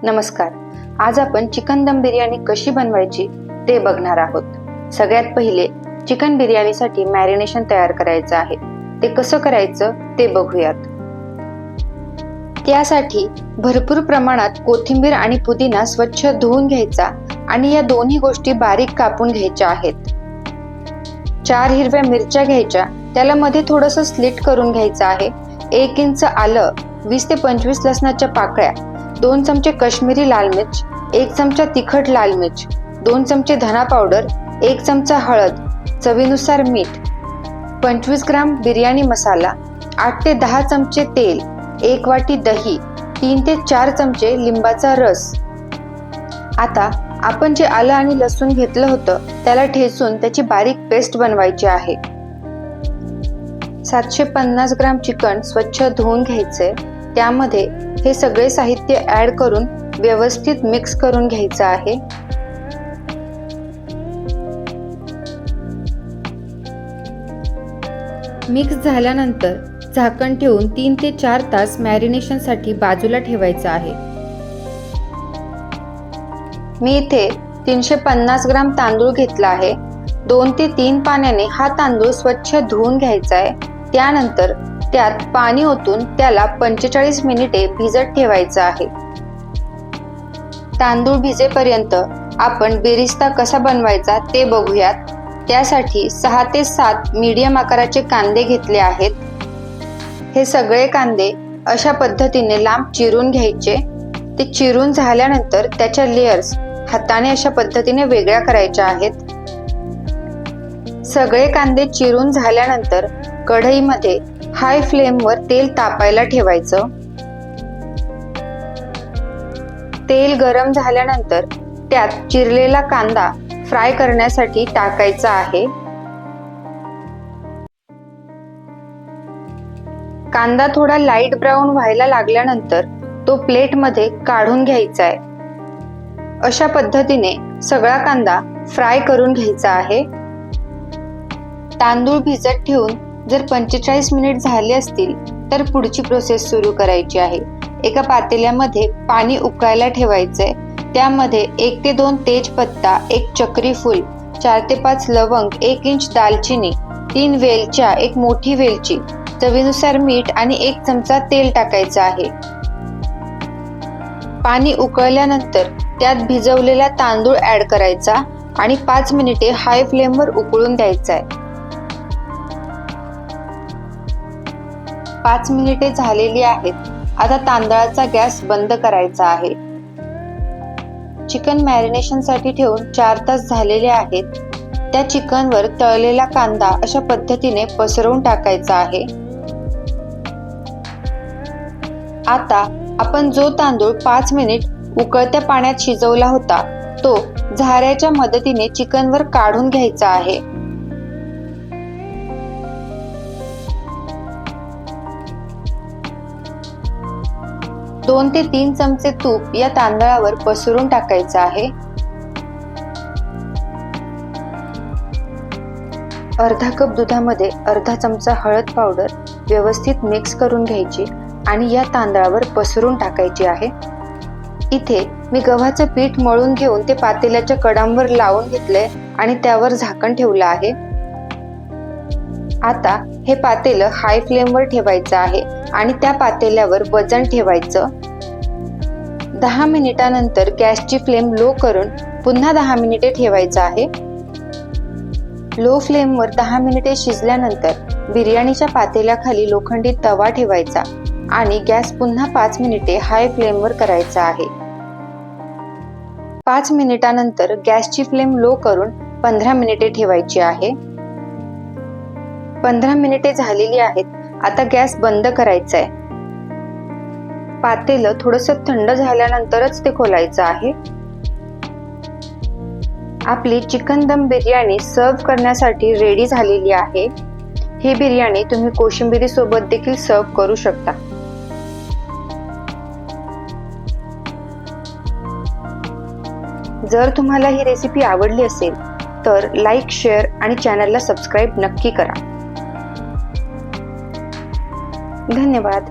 नमस्कार. आज आपण चिकन दम बिर्याणी कशी बनवायची ते बघणार आहोत. सगळ्यात पहिले चिकन बिर्याणीसाठी मॅरिनेशन तयार करायचं आहे. ते कसं करायचं ते बघूयात. त्यासाठी भरपूर प्रमाणात कोथिंबीर आणि पुदिना स्वच्छ धुवून घ्यायचा आणि या दोन्ही गोष्टी बारीक कापून घ्यायच्या आहेत. 4 हिरव्या मिरच्या घ्यायच्या, त्याला मध्ये थोडंसं स्लिट करून घ्यायचं आहे. 1 इंच आलं, 20 ते 25 लसणाच्या पाकळ्या, 2 चमचे काश्मीरी लाल मिर्च, 1 चमचा तिखट लाल मिर्च, 2 चमचे धना पावडर, 1 चमचा हळद, चवीनुसार मीठ, 25 ग्राम बिर्याणी मसाला, 8 ते 10 चमचे तेल, 1 वाटी दही, 3 ते 4 चमचे लिंबाचा रस. आता आपण जे आलं आणि लसूण घेतलं होतं त्याला ठेचून त्याची बारीक पेस्ट बनवायची आहे. 750 ग्राम चिकन स्वच्छ धुवून घ्यायचे. त्यामध्ये हे सगळे साहित्य ऍड करून व्यवस्थित मिक्स करून घ्यायचं आहे. मिक्स झाल्यानंतर झाकण ठेवून 3 ते 4 तास मॅरिनेशनसाठी बाजूला ठेवायचं आहे. मी इथे 350 ग्राम तांदूळ घेतला आहे. 2 ते 3 पाण्याने हा तांदूळ स्वच्छ धुवून घ्यायचा आहे. त्यानंतर त्यात पाणी ओतून त्याला 45 मिनिटे भिजत ठेवायचं आहे. तांदूळ भिजेपर्यंत आपण बिरिस्ता कसा बनवायचा ते बघूयात. त्यासाठी 6 ते 7 मीडियम आकाराचे कांदे घेतले आहेत. हे सगळे कांदे अशा पद्धतीने लांब चिरून घ्यायचे. ते चिरून झाल्यानंतर त्याच्या लेयर्स हाताने अशा पद्धतीने वेगळ्या करायच्या आहेत. सगळे कांदे चिरून झाल्यानंतर कढईमध्ये हाय फ्लेमवर तेल तापायला ठेवायचं. तेल गरम झाल्यानंतर त्यात चिरलेला कांदा फ्राय करण्यासाठी टाकायचा आहे. कांदा थोडा लाईट ब्राऊन व्हायला लागल्यानंतर तो प्लेटमध्ये काढून घ्यायचा आहे. अशा पद्धतीने सगळा कांदा फ्राय करून घ्यायचा आहे. तांदूळ भिजत ठेवून जर 45 मिनिट झाले असतील तर पुढची प्रोसेस सुरू करायची आहे. एका पातेल्यामध्ये पाणी उकळायला ठेवायचंय. त्यामध्ये 1 ते 2 तेजपत्ता, 1 चक्री फूल, 4 ते 5 लवंग, 1 इंच दालचिनी, 3 वेलच्या, 1 मोठी वेलची, चवीनुसार मीठ आणि 1 चमचा तेल टाकायचं आहे. पाणी उकळल्यानंतर त्यात भिजवलेला तांदूळ ऍड करायचा आणि 5 मिनिटे हाय फ्लेमवर उकळून द्यायचा आहे. 5 मिनिटे झालेली आहेत. आता तांदळाचा गॅस बंद करायचा आहे. चिकन मॅरिनेशनसाठी ठेवून 4 तास झालेले आहेत. त्या चिकनवर तळलेला कांदा अशा पद्धतीने पसरवून टाकायचा आहे. आता आपण जो तांदूळ 5 मिनिट उकळत्या पाण्यात शिजवला होता तो झाऱ्याच्या मदतीने चिकनवर काढून घ्यायचा आहे. दोन ते 3 चमचे तूप या तांदळावर पसरून टाकायचं आहे. अर्धा कप दुधामध्ये अर्धा चमचा हळद पावडर व्यवस्थित मिक्स करून घ्यायची आणि या तांदळावर पसरून टाकायची आहे. इथे मी गव्हाचं पीठ मळून घेऊन ते पातेल्याच्या कडांवर लावून घेतलंय आणि त्यावर झाकण ठेवलं आहे. आता हे पातेलं हाय फ्लेमवर ठेवायचं आहे आणि त्या पातेल्यावर वजन ठेवायचं. 10 मिनिटानंतर गॅसची फ्लेम लो करून पुन्हा 10 मिनिटे ठेवायचं आहे. लो फ्लेमवर 10 मिनिटे शिजल्यानंतर बिर्याणीच्या पातेल्याखाली लोखंडी तवा ठेवायचा आणि गॅस पुन्हा 5 मिनिटे हाय फ्लेमवर करायचा आहे. 5 मिनिटानंतर गॅसची फ्लेम लो करून 15 मिनिटे ठेवायची आहे. 15 मिनिटे झालेली आहेत. आता गॅस बंद करायचा आहे. पातेलं थोडंसं थंड झाल्यानंतरच ते खोलायचं आहे. आपली चिकन दम बिर्याणी सर्व्ह करण्यासाठी रेडी झालेली आहे. ही बिर्याणी तुम्ही कोशिंबिरी सोबत देखील सर्व्ह करू शकता. जर तुम्हाला ही रेसिपी आवडली असेल तर लाईक, शेअर आणि चॅनलला सबस्क्राईब नक्की करा. धन्यवाद.